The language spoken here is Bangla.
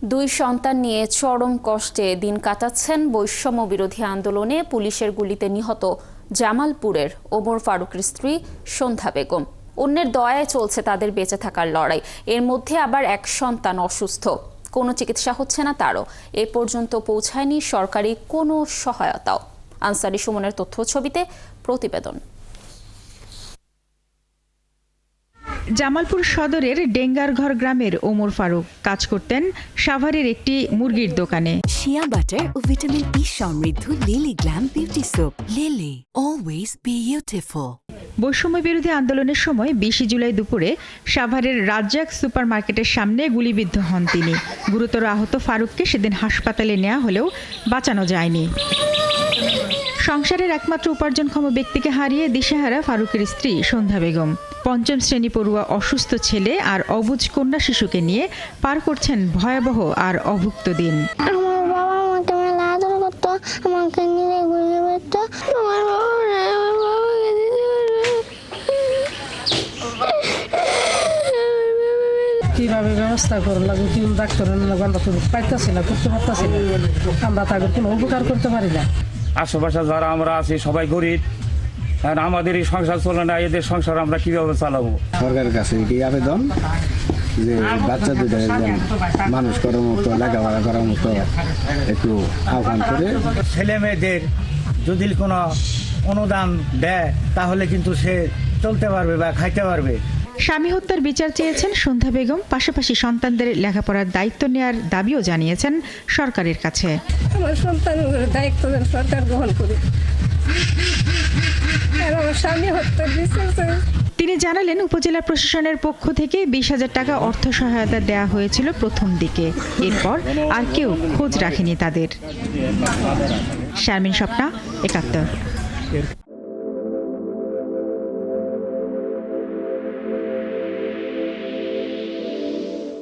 দুই সন্তান নিয়ে চরম কষ্টে দিন কাটাচ্ছেন বৈষম্য বিরোধী আন্দোলনে পুলিশের গুলিতে নিহত জামালপুরের ওমর ফারুকের স্ত্রী সন্ধ্যা বেগম। অন্যের দয়ায় চলছে তাদের বেঁচে থাকার লড়াই। এর মধ্যে আবার এক সন্তান অসুস্থ, কোনো চিকিৎসা হচ্ছে না তারও। এ পর্যন্ত পৌঁছায়নি সরকারি কোনো সহায়তাও। আনসারি সুমনের তথ্য ছবিতে প্রতিবেদন। জামালপুর সদরের ডেঙ্গারঘর গ্রামের ওমর ফারুক কাজ করতেন সাভারের একটি মুরগির দোকানে। শিয়া বাটার ও ভিটামিন ই সমৃদ্ধ lily glam beauty soap. Lily, always beautiful. বৈষম্য বিরোধী আন্দোলনের সময় 20 জুলাই দুপুরে সাভারের রাজ্জাক সুপার মার্কেটের সামনে গুলিবিদ্ধ হন তিনি। গুরুতর আহত ফারুককে সেদিন হাসপাতালে নেওয়া হলেও বাঁচানো যায়নি। সংসারের একমাত্র উপার্জনক্ষম ব্যক্তিকে হারিয়ে দিশেহারা ফারুকের স্ত্রী সন্ধ্যা বেগম। পঞ্চম শ্রেণী পড়ুয়া অসুস্থ ছেলে আর অবুঝ কন্যা শিশুকে নিয়ে পার করছেন ভয়াবহ আর অভুক্ত দিন। আমার বাবা আমাকে মেলা আদর করতো, আমাকে নিয়ে ঘুরে বেড়াতো। আমার বাবাকে কিভাবে ব্যবস্থা করে লাগবে, কি ডাক্তার আমরা তো পাইতেছি না, করতে পারতেছি না। আমরা তাকে কোনো উপকার করতে পারি না। আশেপাশে যারা আমরা আছি সবাই গরিব, আর আমাদের এই সংসার চলে না, এদের সংসার আমরা কিভাবে চালাবো? সরকারের কাছে কি আবেদন যে বাচ্চা দুটো মানুষ করার মতো, লেখাপড়া করার মতো একটু আহ্বান করে। ছেলে মেয়েদের যদি কোনো অনুদান দেয় তাহলে কিন্তু সে চলতে পারবে বা খাইতে পারবে। স্বামী হত্যার বিচার চেয়েছেন সন্ধ্যা বেগম। পাশাপাশি সন্তানদের লেখাপড়ার দায়িত্ব নেওয়ার দাবিও জানিয়েছেন সরকারের কাছে। আমার সন্তানের দায়িত্ব যেন সরকার গ্রহণ করে। আমার স্বামী হত্যার বিচার চাই। তিনি জানালেন, উপজেলা প্রশাসনের পক্ষ থেকে 20,000 টাকা অর্থ সহায়তা দেওয়া হয়েছিল প্রথম দিকে। এরপর আর কেউ খোঁজ রাখেনি তাদের। শারমিন স্বপ্না, 71।